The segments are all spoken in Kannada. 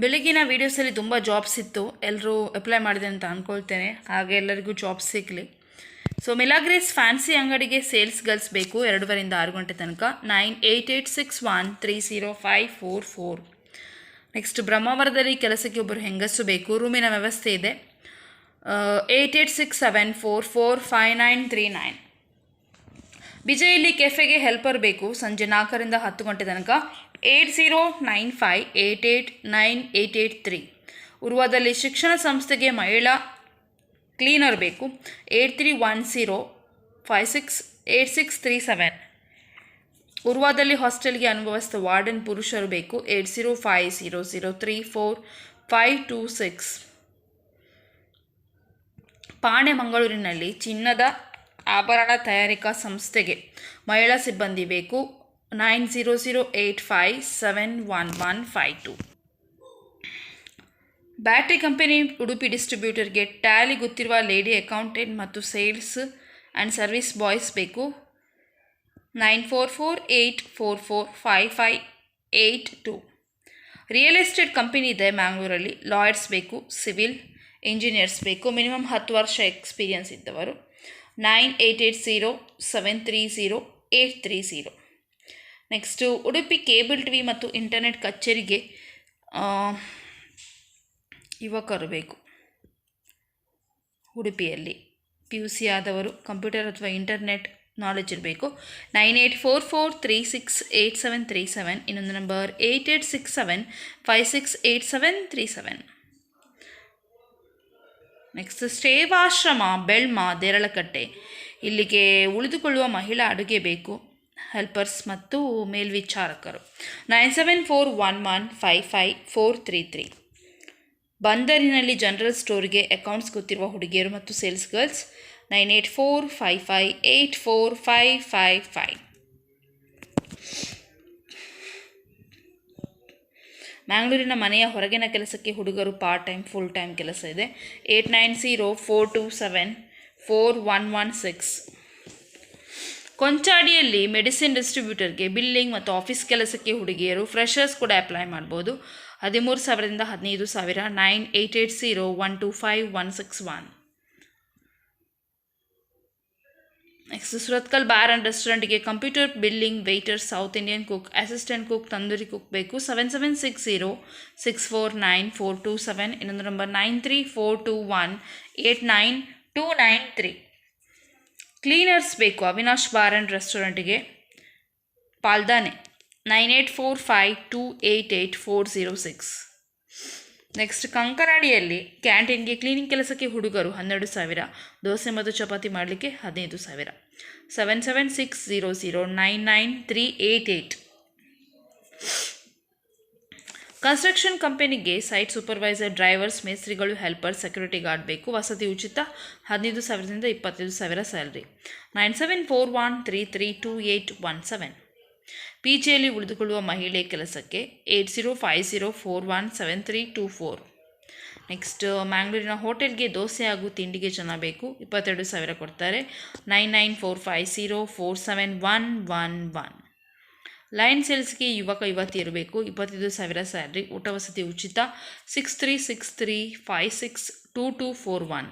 ಬೆಳಗಿನ ವೀಡಿಯೋಸಲ್ಲಿ ತುಂಬ ಜಾಬ್ಸ್ ಇತ್ತು, ಎಲ್ಲರೂ ಅಪ್ಲೈ ಮಾಡಿದೆ ಅಂತ ಅಂದ್ಕೊಳ್ತೇನೆ. ಹಾಗೆ ಎಲ್ಲರಿಗೂ ಜಾಬ್ಸ್ ಸಿಗಲಿ. ಸೊ ಮಿಲಾಗ್ರೇಸ್ ಫ್ಯಾನ್ಸಿ ಅಂಗಡಿಗೆ ಸೇಲ್ಸ್ ಗರ್ಲ್ಸ್ ಬೇಕು 2ರಿಂದ 6 ಗಂಟೆ ತನಕ. 9886130544. ನೆಕ್ಸ್ಟ್ ಬ್ರಹ್ಮಾವರದಲ್ಲಿ ಕೆಲಸಕ್ಕೆ ಒಬ್ಬರು ಹೆಂಗಸು ಬೇಕು, ರೂಮಿನ ವ್ಯವಸ್ಥೆ ಇದೆ. 8867445939. ಬಿಜೆಯಲ್ಲಿ ಕೆಫೆಗೆ ಹೆಲ್ಪರ್ ಬೇಕು, ಸಂಜೆ 4ರಿಂದ 10 ಗಂಟೆ ತನಕ. 8095889883. ಉರ್ವಾದಲ್ಲಿ ಶಿಕ್ಷಣ ಸಂಸ್ಥೆಗೆ ಮಹಿಳಾ ಕ್ಲೀನರ್ ಬೇಕು. 8310568637. ಉರ್ವಾದಲ್ಲಿ ಹಾಸ್ಟೆಲ್ಗೆ ಅನುಭವಸ್ಥ ವಾರ್ಡನ್ ಪುರುಷರು ಬೇಕು. 8050034526. ಪಾಣೆ ಮಂಗಳೂರಿನಲ್ಲಿ ಚಿನ್ನದ ಆಭರಣ ತಯಾರಿಕಾ ಸಂಸ್ಥೆಗೆ ಮಹಿಳಾ ಸಿಬ್ಬಂದಿ ಬೇಕು. 9008571152. ಬ್ಯಾಟ್ರಿ ಕಂಪನಿ ಉಡುಪಿ ಡಿಸ್ಟ್ರಿಬ್ಯೂಟರ್ಗೆ ಟ್ಯಾಲಿ ಗೊತ್ತಿರುವ ಲೇಡಿ ಅಕೌಂಟೆಂಟ್ ಮತ್ತು ಸೇಲ್ಸ್ ಆ್ಯಂಡ್ ಸರ್ವಿಸ್ ಬಾಯ್ಸ್ ಬೇಕು. 9448445582. ರಿಯಲ್ ಎಸ್ಟೇಟ್ ಕಂಪನಿ ಇದೆ ಮ್ಯಾಂಗ್ಳೂರಲ್ಲಿ, ಲಾಯರ್ಸ್ ಬೇಕು, ಸಿವಿಲ್ ಇಂಜಿನಿಯರ್ಸ್ ಬೇಕು, ಮಿನಿಮಮ್ 10 ವರ್ಷ ಎಕ್ಸ್ಪೀರಿಯನ್ಸ್ ಇದ್ದವರು. 9880730830. ನೆಕ್ಸ್ಟು ಉಡುಪಿ ಕೇಬಲ್ ಟಿವಿ ಮತ್ತು ಇಂಟರ್ನೆಟ್ ಕಚೇರಿಗೆ ಯುವಕರು ಬೇಕು. ಉಡುಪಿಯಲ್ಲಿ PUC ಆದವರು, ಕಂಪ್ಯೂಟರ್ ಅಥವಾ ಇಂಟರ್ನೆಟ್ ನಾಲೆಜ್ ಇರಬೇಕು. 9844368737. ಇನ್ನೊಂದು ನಂಬರ್ 8867568737. ನೆಕ್ಸ್ಟ್ ಸೇವಾಶ್ರಮ ಬೆಳ್ಮ ದೇರಳಕಟ್ಟೆ, ಇಲ್ಲಿಗೆ ಉಳಿದುಕೊಳ್ಳುವ ಮಹಿಳಾ ಅಡುಗೆ ಬೇಕು, ಹೆಲ್ಪರ್ಸ್ ಮತ್ತು ಮೇಲ್ವಿಚಾರಕರು. 9741155433. ಬಂದರಿನಲ್ಲಿ ಜನರಲ್ ಸ್ಟೋರ್ಗೆ ಅಕೌಂಟ್ಸ್ ಗೊತ್ತಿರುವ ಹುಡುಗಿಯರು ಮತ್ತು ಸೇಲ್ಸ್ ಗರ್ಲ್ಸ್. 9845584555. ಮ್ಯಾಂಗ್ಳೂರಿನ ಮನೆಯ ಹೊರಗಿನ ಕೆಲಸಕ್ಕೆ ಹುಡುಗರು ಪಾರ್ಟ್ ಟೈಮ್ ಫುಲ್ ಟೈಮ್ ಕೆಲಸ ಇದೆ. 8904274116. ಕೊಂಚಾಡಿಯಲ್ಲಿ ಮೆಡಿಸಿನ್ ಡಿಸ್ಟ್ರಿಬ್ಯೂಟರ್ಗೆ ಬಿಲ್ಲಿಂಗ್ ಮತ್ತು ಆಫೀಸ್ ಕೆಲಸಕ್ಕೆ ಹುಡುಗಿಯರು, ಫ್ರೆಷರ್ಸ್ ಕೂಡ ಅಪ್ಲೈ ಮಾಡ್ಬೋದು. 13,000ರಿಂದ 15,000. 9880125161. ನೆಕ್ಸ್ಟ್ ಸುರತ್ಕಲ್ ಬಾರ್ ಆ್ಯಂಡ್ ರೆಸ್ಟೋರೆಂಟ್ಗೆ computer, billing, waiter, south Indian cook, assistant cook, tandoori cook ಬೇಕು. 7760649427. ಇನ್ನೊಂದು ನಂಬರ್ 9342189293. ಕ್ಲೀನರ್ಸ್ ಬೇಕು ಅವಿನಾಶ್ ಬಾರ್ ಆ್ಯಂಡ್ ರೆಸ್ಟೋರೆಂಟ್ಗೆ, ಪಾಲ್ದಾನೆ. 9845288406. ನೆಕ್ಸ್ಟ್ ಕಂಕನಾಡಿಯಲ್ಲಿ ಕ್ಯಾಂಟೀನ್ಗೆ ಕ್ಲೀನಿಂಗ್ ಕೆಲಸಕ್ಕೆ ಹುಡುಗರು 12,000. ದೋಸೆ ಮತ್ತು ಚಪಾತಿ ಮಾಡಲಿಕ್ಕೆ 15,000. 7760099388. ಕನ್ಸ್ಟ್ರಕ್ಷನ್ ಕಂಪನಿಗೆ ಸೈಟ್ ಸೂಪರ್ವೈಸರ್, ಡ್ರೈವರ್ಸ್, ಮೇಸ್ತ್ರಿಗಳು, ಹೆಲ್ಪರ್, ಸೆಕ್ಯೂರಿಟಿ ಗಾರ್ಡ್ ಬೇಕು. ವಸತಿ ಉಚಿತ. 15,000ದಿಂದ 25,000 ಸ್ಯಾಲ್ರಿ. 9741332817. PGಯಲ್ಲಿ ಉಳಿದುಕೊಳ್ಳುವ ಮಹಿಳೆ ಕೆಲಸಕ್ಕೆ 8050417324. ನೆಕ್ಸ್ಟ್ ಮ್ಯಾಂಗ್ಳೂರಿನ ಹೋಟೆಲ್ಗೆ ದೋಸೆ ಹಾಗೂ ತಿಂಡಿಗೆ ಜನ ಬೇಕು. 22,000 ಕೊಡ್ತಾರೆ. 9945047111. ಲೈನ್ ಸೇಲ್ಸ್ಗೆ ಯುವಕ ಯುವತಿಯರು ಬೇಕು. 25,000 ಸ್ಯಾಲ್ರಿ. ಊಟ ವಸತಿ ಉಚಿತ. 6363562241.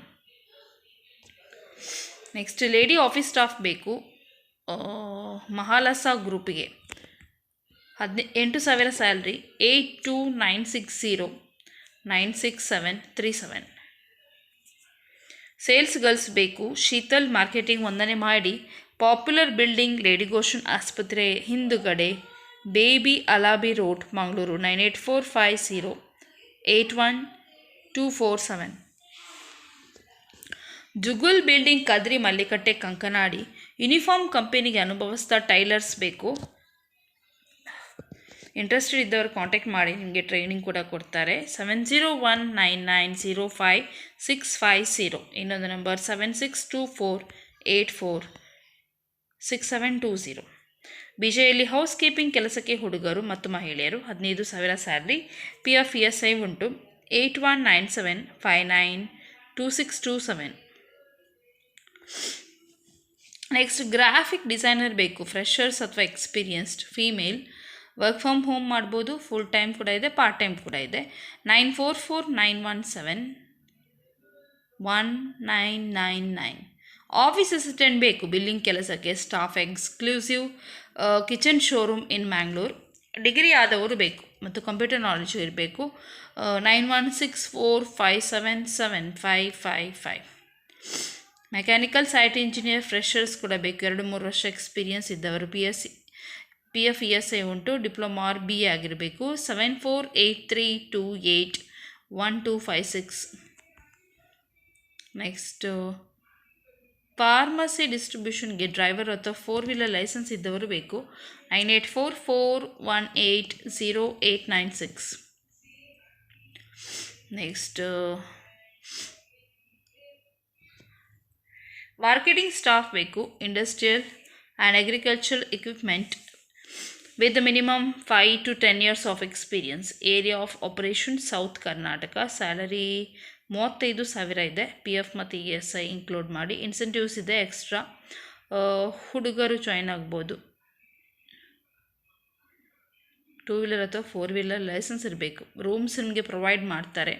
ನೆಕ್ಸ್ಟ್ ಲೇಡಿ ಆಫೀಸ್ ಸ್ಟಾಫ್ ಬೇಕು ಮಹಾಲಸ ಗ್ರೂಪಿಗೆ. 8,000 ಸ್ಯಾಲ್ರಿ. 8296096737. ಸೇಲ್ಸ್ ಗರ್ಲ್ಸ್ ಬೇಕು. ಶೀತಲ್ ಮಾರ್ಕೆಟಿಂಗ್ 1ನೇ ಮಾಡಿ, ಪಾಪ್ಯುಲರ್ ಬಿಲ್ಡಿಂಗ್, ಲೇಡಿಗೋಷನ್ ಆಸ್ಪತ್ರೆ ಹಿಂದುಗಡೆ, Bibi Alabi road, Mangaluru. 9845081247. Jugul building, Kadri Mallikatte, Kankanadi. Uniform ಕಂಪನಿಗೆ ಅನುಭವಸ್ಥ ಟೈಲರ್ಸ್ ಬೇಕು. ಇಂಟ್ರೆಸ್ಟೆಡ್ ಇದ್ದವರು ಕಾಂಟ್ಯಾಕ್ಟ್ ಮಾಡಿ, ನಿಮಗೆ ಟ್ರೈನಿಂಗ್ ಕೂಡ ಕೊಡ್ತಾರೆ. 7019905650. ಇನ್ನೊಂದು ನಂಬರ್ 7624846720. ಬಿಜೆಯಲ್ಲಿ ಹೌಸ್ ಕೀಪಿಂಗ್ ಕೆಲಸಕ್ಕೆ ಹುಡುಗರು ಮತ್ತು ಮಹಿಳೆಯರು. 15,000 ಸ್ಯಾಲ್ರಿ. PF ESI ಉಂಟು. 8197592627. ನೆಕ್ಸ್ಟ್ ಗ್ರಾಫಿಕ್ ಡಿಸೈನರ್ ಬೇಕು, ಫ್ರೆಷರ್ಸ್ ಅಥವಾ experienced female. Work from home ಮಾಡ್ಬೋದು, ಫುಲ್ ಟೈಮ್ ಕೂಡ ಇದೆ, ಪಾರ್ಟ್ ಟೈಮ್ ಕೂಡ ಇದೆ. 9449171999. ಆಫೀಸ್ ಅಸಿಸ್ಟೆಂಟ್ ಬೇಕು ಬಿಲ್ಲಿಂಗ್ ಕೆಲಸಕ್ಕೆ. Staff exclusive kitchen showroom in Mangalore. Degree ಆದವರು ಬೇಕು ಮತ್ತು ಕಂಪ್ಯೂಟರ್ ನಾಲೆಜು ಇರಬೇಕು. 9164577555. ಮೆಕ್ಯಾನಿಕಲ್ ಸೈಟ್ ಇಂಜಿನಿಯರ್ ಫ್ರೆಷರ್ಸ್ ಕೂಡ ಬೇಕು, 2-3 ವರ್ಷ ಎಕ್ಸ್ಪೀರಿಯನ್ಸ್ ಇದ್ದವರು. PF ESI ಉಂಟು, ಡಿಪ್ಲೊಮಾ ಆರ್ BA ಆಗಿರಬೇಕು. 7483281256. ನೆಕ್ಸ್ಟ್ ಫಾರ್ಮಸಿ ಡಿಸ್ಟ್ರಿಬ್ಯೂಷನ್ಗೆ ಡ್ರೈವರ್ ಅಥವಾ 4-ವೀಲರ್ ಲೈಸೆನ್ಸ್ ಇದ್ದವರು ಬೇಕು. 9844180896. ನೆಕ್ಸ್ಟ್ ಮಾರ್ಕೆಟಿಂಗ್ ಸ್ಟಾಫ್ ಬೇಕು, industrial and agricultural equipment with the minimum 5 to 10 years of experience. Area of operation south Karnataka. Salary 35,000 ಇದೆ. PF ಮತ್ತು ESI ಇನ್ಕ್ಲೂಡ್ ಮಾಡಿ. ಇನ್ಸೆಂಟಿವ್ಸ್ ಇದೆ ಎಕ್ಸ್ಟ್ರಾ. ಹುಡುಗರು ಜಾಯ್ನ್ ಆಗ್ಬೋದು. 2-ವೀಲರ್ ಅಥವಾ 4-ವೀಲರ್ ಲೈಸೆನ್ಸ್ ಇರಬೇಕು. ರೂಮ್ಸ್ ನಿಮಗೆ ಪ್ರೊವೈಡ್ ಮಾಡ್ತಾರೆ.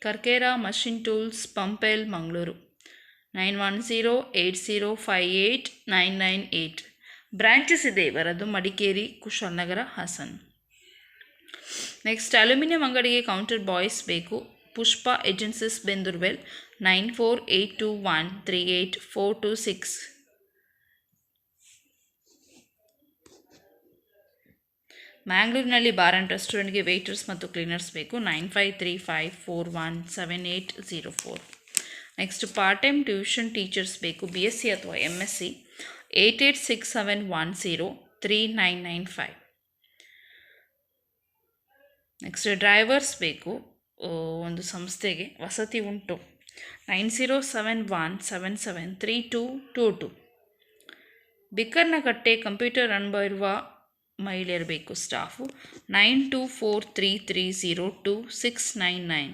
Karkera machine tools, Pumpwell, Mangaluru. 9108058998. Branches ಇದೆ ಇವರದು, ಮಡಿಕೇರಿ, ಕುಶಾಲನಗರ, ಹಾಸನ್. ನೆಕ್ಸ್ಟ್ ಅಲ್ಯೂಮಿನಿಯಂ ಅಂಗಡಿಗೆ ಕೌಂಟರ್ ಬಾಯ್ಸ್ ಬೇಕು. ಪುಷ್ಪ ಏಜೆನ್ಸೀಸ್, ಬೆಂದೂರ್ವೆಲ್. 9482138426. ಮ್ಯಾಂಗ್ಳೂರಿನಲ್ಲಿ ಬಾರ್ ಆ್ಯಂಡ್ ರೆಸ್ಟೋರೆಂಟ್ಗೆ ವೇಟರ್ಸ್ ಮತ್ತು ಕ್ಲೀನರ್ಸ್ ಬೇಕು. 9535417804. Next part time tuition teachers ಬೇಕು, BSc ಅಥವಾ MSc. 8867103995. ನೆಕ್ಸ್ಟ್ ಡ್ರೈವರ್ಸ್ ಬೇಕು ಒಂದು ಸಂಸ್ಥೆಗೆ, ವಸತಿ ಉಂಟು. 9071773222. ಬಿಕ್ಕರ್ನಕಟ್ಟೆ ಕಂಪ್ಯೂಟರ್ ಅನುಭವ ಇರುವ ಮಹಿಳೆಯರು ಬೇಕು ಸ್ಟಾಫು. 9243302699.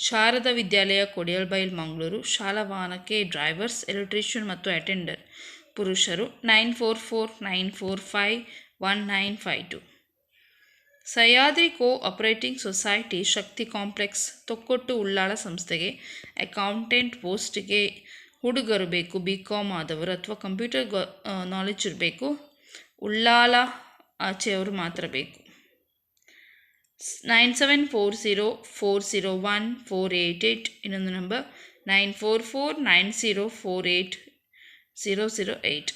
ಶಾರದಾ ವಿದ್ಯಾಲಯ, ಕೊಡಿಯಲ್ಬೈಲ್, ಮಂಗಳೂರು. ಶಾಲಾ ವಾಹನಕ್ಕೆ ಡ್ರೈವರ್ಸ್, ಎಲೆಕ್ಟ್ರಿಷಿಯನ್ ಮತ್ತು ಅಟೆಂಡರ್ ಪುರುಷರು. 9449451952. ಸಹ್ಯಾದ್ರಿ ಆಪರೇಟಿಂಗ್ ಸೊಸೈಟಿ, ಶಕ್ತಿ ಕಾಂಪ್ಲೆಕ್ಸ್, ತೊಕ್ಕೊಟ್ಟು, ಉಳ್ಳಾಳ ಸಂಸ್ಥೆಗೆ ಅಕೌಂಟೆಂಟ್ ಪೋಸ್ಟ್ಗೆ ಹುಡುಗರು ಬೇಕು. BCom ಆದವರು ಅಥವಾ ಕಂಪ್ಯೂಟರ್ ನಾಲೆಜ್ ಇರಬೇಕು. ಉಳ್ಳಾಲ ಆಚೆಯವರು ಮಾತ್ರ ಬೇಕು. 9740401488. ಇನ್ನೊಂದು ನಂಬರ್ 9449048008.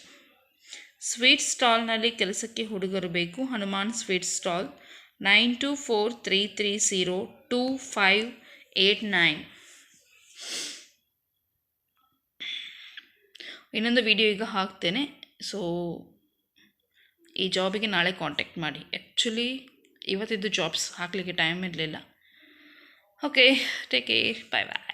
ಸ್ವೀಟ್ ಸ್ಟಾಲ್ನಲ್ಲಿ ಕೆಲಸಕ್ಕೆ ಹುಡುಗರು ಬೇಕು. Hanuman sweet stall. 9243302589. ಇನ್ನೊಂದು ವಿಡಿಯೋ ಈಗ ಹಾಕ್ತೇನೆ. ಸೊ ಈ ಜಾಬಿಗೆ ನಾಳೆ ಕಾಂಟ್ಯಾಕ್ಟ್ ಮಾಡಿ. ಆ್ಯಕ್ಚುಲಿ ಇವತ್ತಿದ್ದು ಜಾಬ್ಸ್ ಹಾಕಲಿಕ್ಕೆ ಟೈಮ್ ಇರಲಿಲ್ಲ. ಓಕೆ, ಟೇಕ್ ಕೇರ್, ಬಾಯ್ ಬಾಯ್.